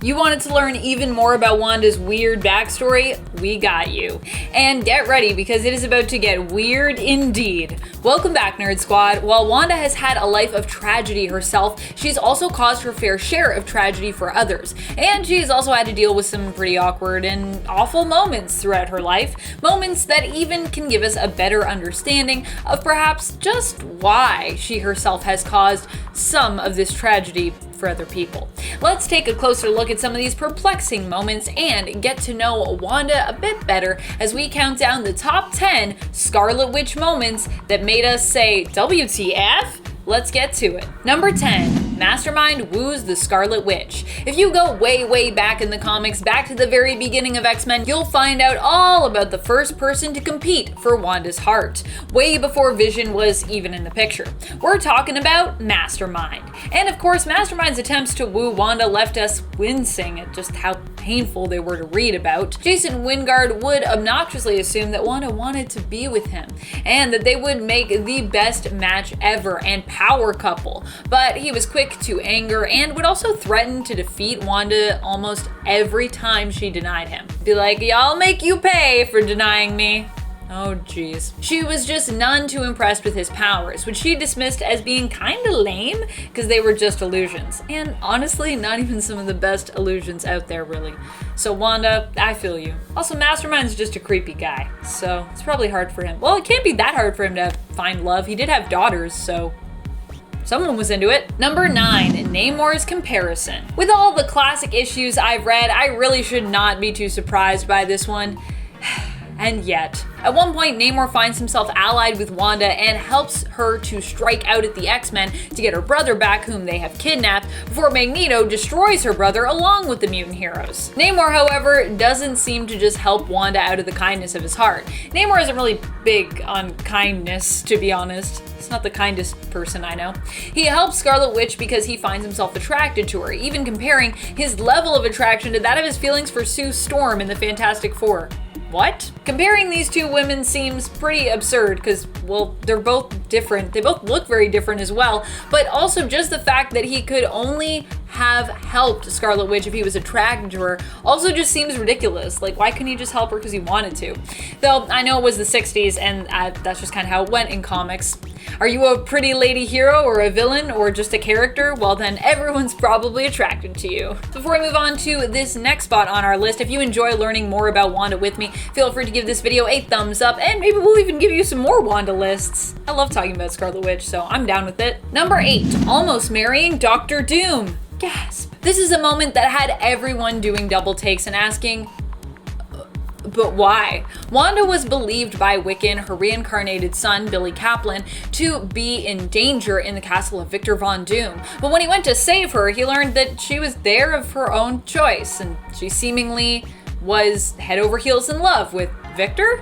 You wanted to learn even more about Wanda's weird backstory? We got you. And get ready because it is about to get weird indeed. Welcome back, Nerd Squad. While Wanda has had a life of tragedy herself, she's also caused her fair share of tragedy for others. And she's also had to deal with some pretty awkward and awful moments throughout her life. Moments that even can give us a better understanding of perhaps just why she herself has caused some of this tragedy for other people. Let's take a closer look at some of these perplexing moments and get to know Wanda a bit better as we count down the top 10 Scarlet Witch moments that made us say, WTF? Let's get to it. Number 10, Mastermind woos the Scarlet Witch. If you go way back in the comics, back to the very beginning of X-Men, you'll find out all about the first person to compete for Wanda's heart, way before Vision was even in the picture. We're talking about Mastermind. And of course, Mastermind's attempts to woo Wanda left us wincing at just how painful they were to read about. Jason Wyngarde would obnoxiously assume that Wanda wanted to be with him, and that they would make the best match ever and power couple. But he was quick to anger and would also threaten to defeat Wanda almost every time she denied him. Be like, "Y'all make you pay for denying me." Oh geez. She was just none too impressed with his powers, which she dismissed as being kinda lame because they were just illusions. And honestly, not even some of the best illusions out there really. So Wanda, I feel you. Also, Mastermind's just a creepy guy, so it's probably hard for him. Well, it can't be that hard for him to find love. He did have daughters, so someone was into it. Number 9, Namor's comparison. With all the classic issues I've read, I really should not be too surprised by this one. And yet, at one point, Namor finds himself allied with Wanda and helps her to strike out at the X-Men to get her brother back, whom they have kidnapped, before Magneto destroys her brother along with the mutant heroes. Namor, however, doesn't seem to just help Wanda out of the kindness of his heart. Namor isn't really big on kindness, to be honest. He's not the kindest person I know. He helps Scarlet Witch because he finds himself attracted to her, even comparing his level of attraction to that of his feelings for Sue Storm in the Fantastic Four. What? Comparing these two women seems pretty absurd because, well, they're both different. They both look very different as well, but also just the fact that he could only have helped Scarlet Witch if he was attracted to her also just seems ridiculous. Like, why couldn't he just help her because he wanted to? Though, I know it was the 60s and that's just kind of how it went in comics. Are you a pretty lady hero or a villain or just a character? Well then, everyone's probably attracted to you. Before we move on to this next spot on our list, if you enjoy learning more about Wanda with me, feel free to give this video a thumbs up and maybe we'll even give you some more Wanda lists. I love talking about Scarlet Witch, so I'm down with it. Number 8, almost marrying Dr. Doom. Gasp. This is a moment that had everyone doing double takes and asking, but why? Wanda was believed by Wiccan, her reincarnated son, Billy Kaplan, to be in danger in the castle of Victor Von Doom. But when he went to save her, he learned that she was there of her own choice, and she seemingly was head over heels in love with Victor?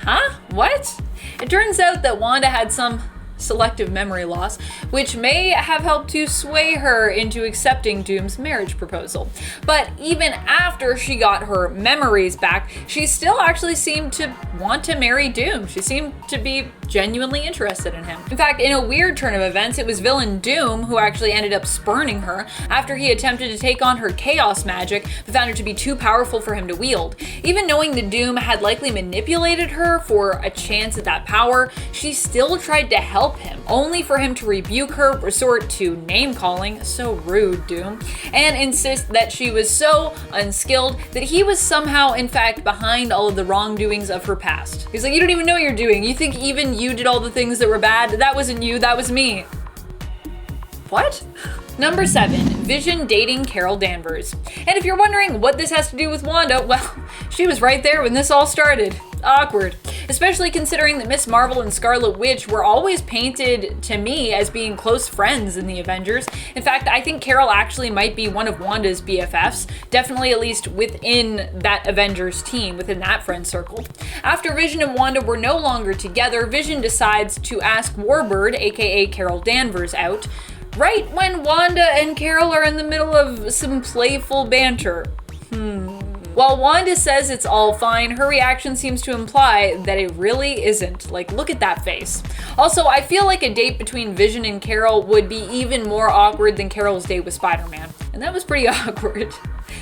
Huh? What? It turns out that Wanda had some selective memory loss, which may have helped to sway her into accepting Doom's marriage proposal. But even after she got her memories back, she still actually seemed to want to marry Doom. She seemed to be genuinely interested in him. In fact, in a weird turn of events, it was villain Doom who actually ended up spurning her after he attempted to take on her chaos magic, but found her to be too powerful for him to wield. Even knowing that Doom had likely manipulated her for a chance at that power, she still tried to help him, only for him to rebuke her, resort to name-calling, so rude, Doom, and insist that she was so unskilled that he was somehow, in fact, behind all of the wrongdoings of her past. He's like, you don't even know what you're doing. You think even you did all the things that were bad? That wasn't you, that was me. What? Number 7, Vision dating Carol Danvers. And if you're wondering what this has to do with Wanda, well, she was right there when this all started. Awkward. Especially considering that Miss Marvel and Scarlet Witch were always painted to me as being close friends in the Avengers. In fact, I think Carol actually might be one of Wanda's BFFs, definitely at least within that Avengers team, within that friend circle. After Vision and Wanda were no longer together, Vision decides to ask Warbird, aka Carol Danvers, out, right when Wanda and Carol are in the middle of some playful banter. While Wanda says it's all fine, her reaction seems to imply that it really isn't. Like, look at that face. Also, I feel like a date between Vision and Carol would be even more awkward than Carol's date with Spider-Man. And that was pretty awkward.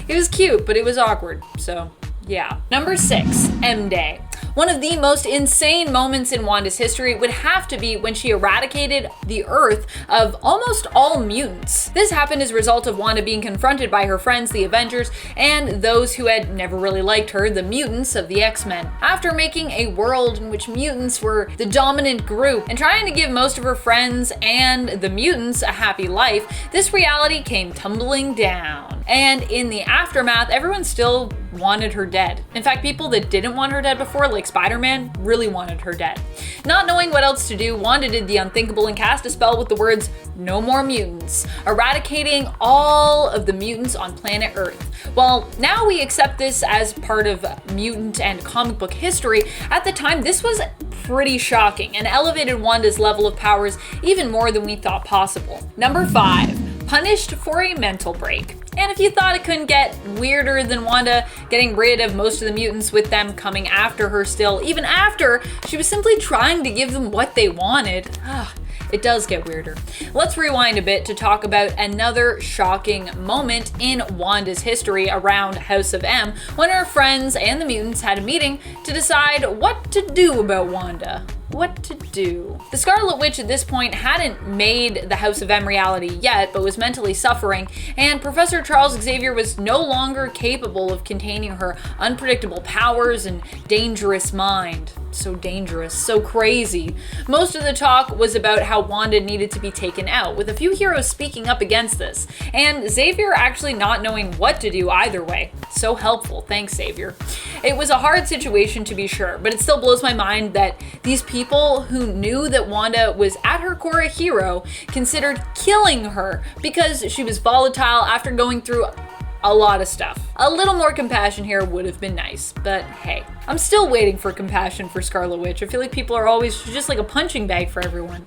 It was cute, but it was awkward, so yeah. Number 6, M-Day. One of the most insane moments in Wanda's history would have to be when she eradicated the Earth of almost all mutants. This happened as a result of Wanda being confronted by her friends, the Avengers, and those who had never really liked her, the mutants of the X-Men. After making a world in which mutants were the dominant group and trying to give most of her friends and the mutants a happy life, this reality came tumbling down. And in the aftermath, everyone still wanted her dead. In fact, people that didn't want her dead before, like Spider-Man, really wanted her dead. Not knowing what else to do, Wanda did the unthinkable and cast a spell with the words, "No more mutants," eradicating all of the mutants on planet Earth. While now we accept this as part of mutant and comic book history, at the time this was pretty shocking and elevated Wanda's level of powers even more than we thought possible. Number 5, punished for a mental break. And if you thought it couldn't get weirder than Wanda getting rid of most of the mutants with them coming after her still, even after she was simply trying to give them what they wanted, it does get weirder. Let's rewind a bit to talk about another shocking moment in Wanda's history around House of M, when her friends and the mutants had a meeting to decide what to do about Wanda. What to do. The Scarlet Witch at this point hadn't made the House of M reality yet, but was mentally suffering, and Professor Charles Xavier was no longer capable of containing her unpredictable powers and dangerous mind. So dangerous, so crazy. Most of the talk was about how Wanda needed to be taken out, with a few heroes speaking up against this, and Xavier actually not knowing what to do either way. So helpful, thanks Xavier. It was a hard situation to be sure, but it still blows my mind that these people who knew that Wanda was at her core a hero considered killing her because she was volatile after going through a lot of stuff. A little more compassion here would have been nice, but hey. I'm still waiting for compassion for Scarlet Witch. I feel like people are always just like a punching bag for everyone.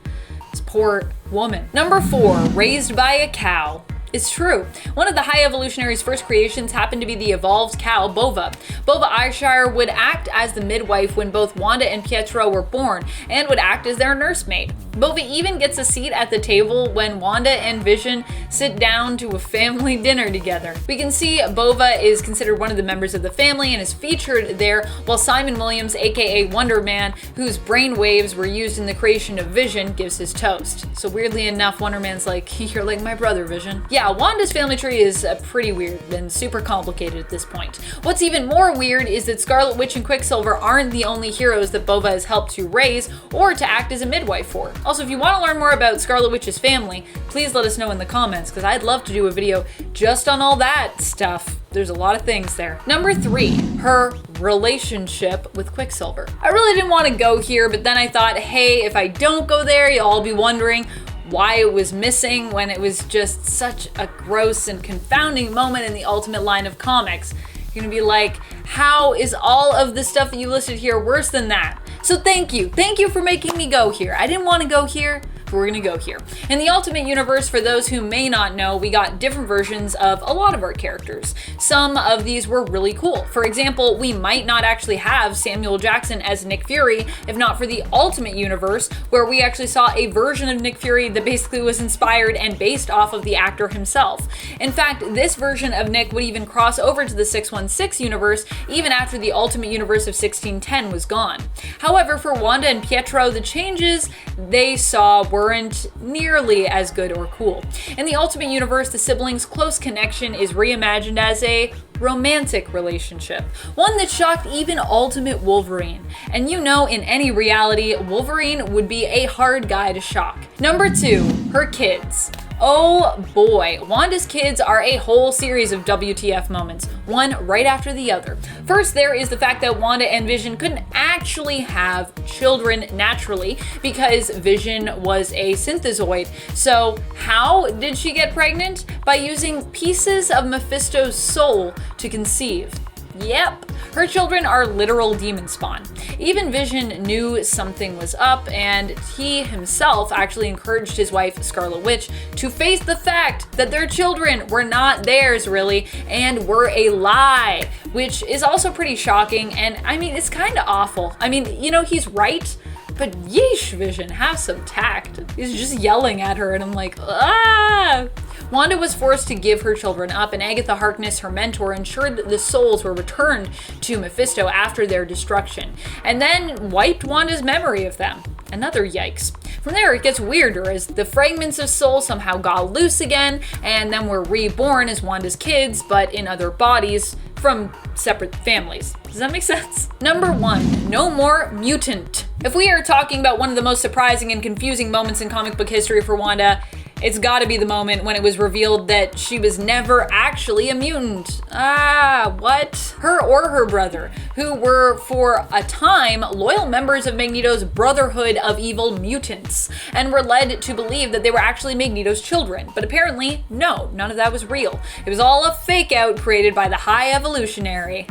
This poor woman. Number 4, raised by a cow. It's true. One of the High Evolutionary's first creations happened to be the evolved cow, Bova. Bova Eyeshire would act as the midwife when both Wanda and Pietro were born, and would act as their nursemaid. Bova even gets a seat at the table when Wanda and Vision sit down to a family dinner together. We can see Bova is considered one of the members of the family and is featured there, while Simon Williams, aka Wonder Man, whose brain waves were used in the creation of Vision, gives his toast. So weirdly enough, Wonder Man's like, "You're like my brother, Vision." Yeah, Wanda's family tree is pretty weird and super complicated at this point. What's even more weird is that Scarlet Witch and Quicksilver aren't the only heroes that Bova has helped to raise or to act as a midwife for. Also, if you want to learn more about Scarlet Witch's family, please let us know in the comments, because I'd love to do a video just on all that stuff. There's a lot of things there. Number 3, her relationship with Quicksilver. I really didn't want to go here, but then I thought, hey, if I don't go there, you'll all be wondering why it was missing when it was just such a gross and confounding moment in the Ultimate line of comics. You're gonna be like, how is all of the stuff that you listed here worse than that? So thank you for making me go here. I didn't want to go here, but we're gonna go here. In the Ultimate Universe, for those who may not know, we got different versions of a lot of our characters. Some of these were really cool. For example, we might not actually have Samuel Jackson as Nick Fury if not for the Ultimate Universe, where we actually saw a version of Nick Fury that basically was inspired and based off of the actor himself. In fact, this version of Nick would even cross over to the 616 universe even after the Ultimate Universe of 1610 was gone. However, for Wanda and Pietro, the changes they saw weren't nearly as good or cool. In the Ultimate Universe, the siblings' close connection is reimagined as a romantic relationship, one that shocked even Ultimate Wolverine. And you know, in any reality, Wolverine would be a hard guy to shock. Number 2, her kids. Oh boy, Wanda's kids are a whole series of WTF moments, one right after the other. First, there is the fact that Wanda and Vision couldn't actually have children naturally because Vision was a synthezoid. So how did she get pregnant? By using pieces of Mephisto's soul to conceive. Yep, her children are literal demon spawn. Even Vision knew something was up, and he himself actually encouraged his wife, Scarlet Witch, to face the fact that their children were not theirs really, and were a lie, which is also pretty shocking, and I mean, it's kind of awful. I mean, you know, he's right, but yeesh, Vision, have some tact. He's just yelling at her, and I'm like, ah! Wanda was forced to give her children up, and Agatha Harkness, her mentor, ensured that the souls were returned to Mephisto after their destruction, and then wiped Wanda's memory of them. Another yikes. From there, it gets weirder as the fragments of Soul somehow got loose again, and then were reborn as Wanda's kids, but in other bodies from separate families. Does that make sense? Number 1, no more mutant. If we are talking about one of the most surprising and confusing moments in comic book history for Wanda, it's gotta be the moment when it was revealed that she was never actually a mutant. What? Her or her brother, who were for a time loyal members of Magneto's Brotherhood of Evil Mutants, and were led to believe that they were actually Magneto's children. But apparently, no, none of that was real. It was all a fake out created by the High Evolutionary,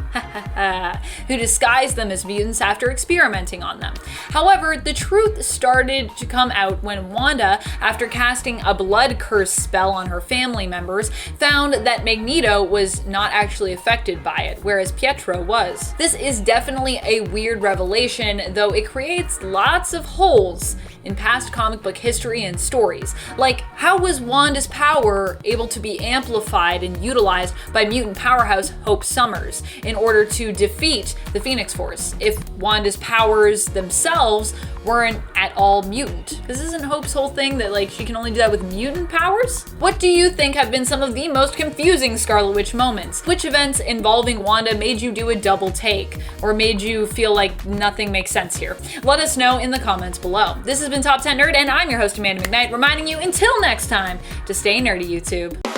who disguised them as mutants after experimenting on them. However, the truth started to come out when Wanda, after casting a blood curse spell on her family members, found that Magneto was not actually affected by it, whereas Pietro was. This is definitely a weird revelation, though it creates lots of holes in past comic book history and stories. Like, how was Wanda's power able to be amplified and utilized by mutant powerhouse Hope Summers in order to defeat the Phoenix Force if Wanda's powers themselves weren't at all mutant? This isn't Hope's whole thing that, like, she can only do that with mutant powers? What do you think have been some of the most confusing Scarlet Witch moments? Which events involving Wanda made you do a double take, or made you feel like nothing makes sense here? Let us know in the comments below. This has been Top 10 Nerd, and I'm your host, Amanda McKnight, reminding you until next time to stay nerdy, YouTube.